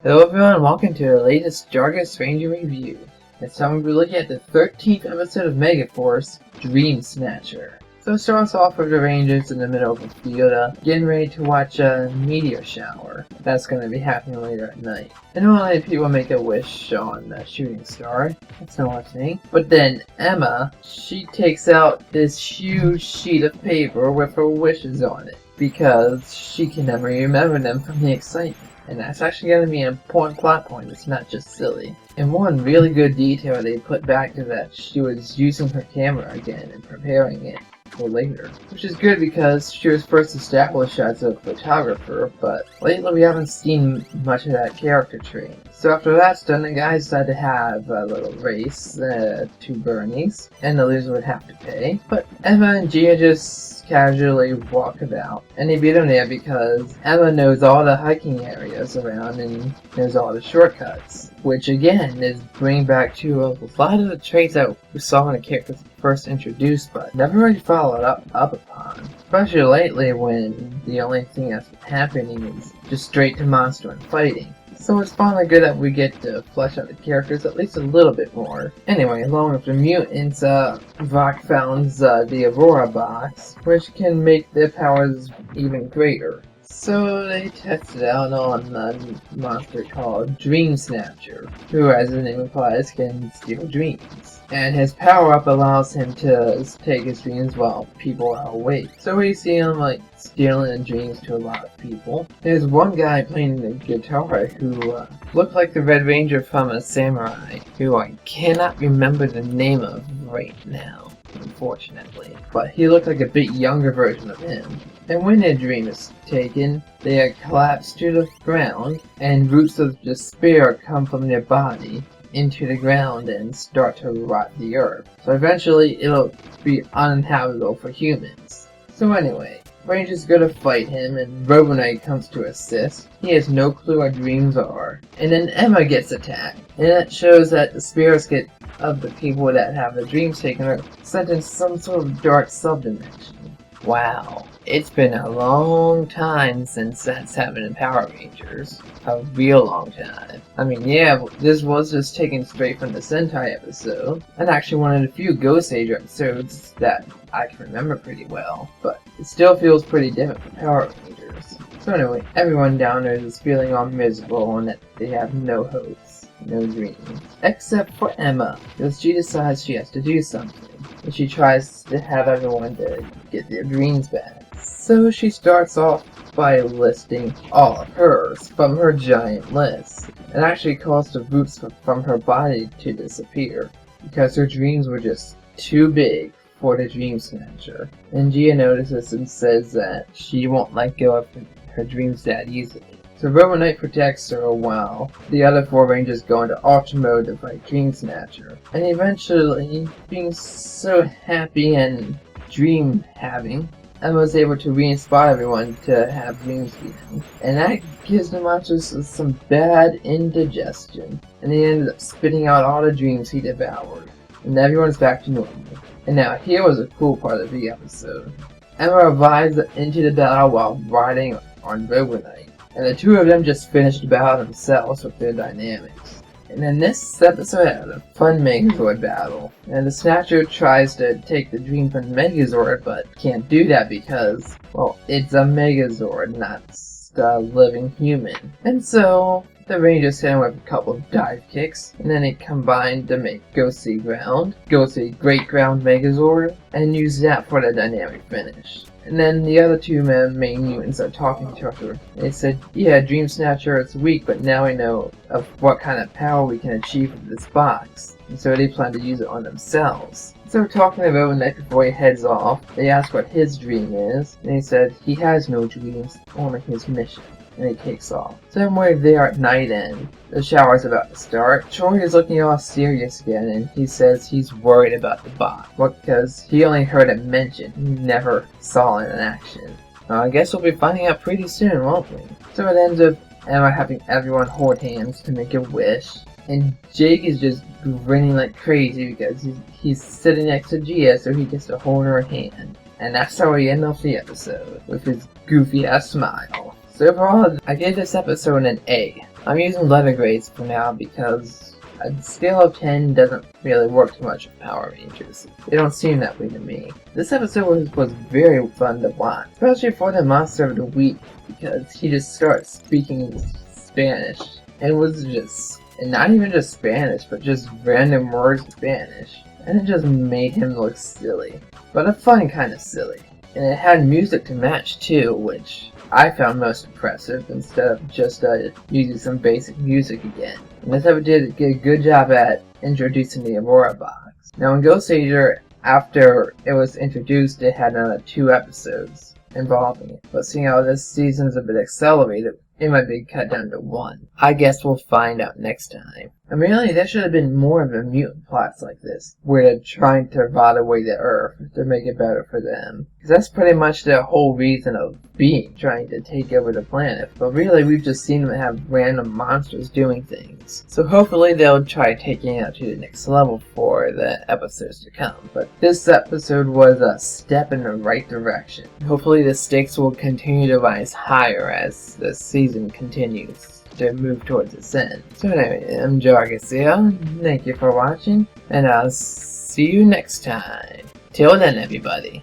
Hello everyone, welcome to the latest Jargus Ranger Review. This time we'll be looking at the 13th episode of Megaforce, Snatcher. So it starts off with the Rangers in the middle of a field, getting ready to watch a meteor shower. That's going to be happening later at night. And normally people make a wish on the shooting star. That's no one thing. But then Emma, she takes out this huge sheet of paper with her wishes on it, because she can never remember them from the excitement. And that's actually going to be an important plot point, it's not just silly. And one really good detail they put back is that she was using her camera again and preparing it for later. Which is good because she was first established as a photographer, but lately we haven't seen much of that character trait. So after that's done, the guys decided to have a little race, 2 Bernies, and the loser would have to pay. But Emma and Gia just casually walk about, and they beat them there because Emma knows all the hiking areas around and knows all the shortcuts, which again is bringing back to a lot of the traits that we saw when the characters first introduced but never really followed up upon, especially lately when the only thing that's happening is just straight to monster and fighting. So it's finally good that we get to flesh out the characters at least a little bit more. Anyway, along with the mutants, Vok founds the Aurora box, which can make their powers even greater. So they test it out on a monster called Snatcher, who, as the name implies, can steal dreams. And his power-up allows him to take his dreams while people are awake. So we see him like stealing dreams to a lot of people. There's one guy playing the guitar who looked like the Red Ranger from a samurai, who I cannot remember the name of right now, unfortunately. But he looked like a bit younger version of him. And when their dream is taken, they are collapsed to the ground, and roots of despair come from their body into the ground and start to rot the earth. So eventually it'll be uninhabitable for humans. So anyway, Ranger's gonna fight him and Robonite comes to assist. He has no clue what dreams are. And then Emma gets attacked. And that shows that the spirits of the people that have the dreams taken are sent in some sort of dark subdimension. Wow. It's been a long time since that's happened in Power Rangers. A real long time. I mean, yeah, this was just taken straight from the Sentai episode, and actually one of the few Ghost Age episodes that I can remember pretty well, but it still feels pretty different from Power Rangers. So anyway, everyone down there is feeling all miserable and that they have no hopes, no dreams. Except for Emma, because she decides she has to do something, and she tries to have everyone to get their dreams back. So she starts off by listing all of hers from her giant list, and actually caused the roots from her body to disappear, because her dreams were just too big for the Dream Snatcher. And Gia notices and says that she won't let go of her dreams that easily. So Robonite protects her while the other 4 Rangers go into Ultra Mode to fight Dream Snatcher. And eventually, being so happy and dream-having, Emma was able to re-inspire everyone to have dreams again. And that gives the monsters some bad indigestion. And they ended up spitting out all the dreams he devoured. And everyone's back to normal. And now here was a cool part of the episode. Emma arrives into the battle while riding on Robonite. And the 2 of them just finished the battle themselves with their dynamics. And then this episode had a fun Megazord battle. And the Snatcher tries to take the dream from Megazord, but can't do that because, well, it's a Megazord, not a living human. And so the Rangers hit him with a couple of dive kicks, and then they combined to make Ghostly Great Ground Megazord, and use that for the dynamic finish. And then the other 2 main mutants are talking to her. They said, yeah, Dream Snatcher is weak, but now we know of what kind of power we can achieve with this box. And so they plan to use it on themselves. So talking to Robonite before he heads off, they ask what his dream is, and he said he has no dreams, only his mission. And he takes off. Somewhere there at night and the shower's about to start, Troy is looking all serious again and he says he's worried about the box. Well, because he only heard it mentioned, he never saw it in action. I guess we'll be finding out pretty soon, won't we? So it ends with Emma having everyone hold hands to make a wish. And Jake is just grinning like crazy because he's sitting next to Gia, so he gets to hold her hand. And that's how we end off the episode, with his goofy ass smile. So overall, I gave this episode an A. I'm using letter grades for now because a scale of 10 doesn't really work too much with Power Rangers. They don't seem that way to me. This episode was very fun to watch, especially for the Monster of the Week, because he just starts speaking Spanish. And not even just Spanish, but just random words in Spanish. And it just made him look silly. But a fun kind of silly. And it had music to match too, which I found most impressive, instead of just using some basic music again. And this episode did a good job at introducing the Aurora box. Now in Ghost Ranger, after it was introduced, it had another 2 episodes involving it. But seeing how this season's a bit accelerated, it might be cut down to 1. I guess we'll find out next time. And really, there should have been more of the mutant plots like this, where they're trying to rot away the Earth to make it better for them. Because that's pretty much their whole reason of being, trying to take over the planet. But really, we've just seen them have random monsters doing things. So hopefully they'll try taking it up to the next level for the episodes to come. But this episode was a step in the right direction. Hopefully the stakes will continue to rise higher as the season continues to move towards its end. So anyway, I'm Jargus here. Thank you for watching, and I'll see you next time. Till then, everybody.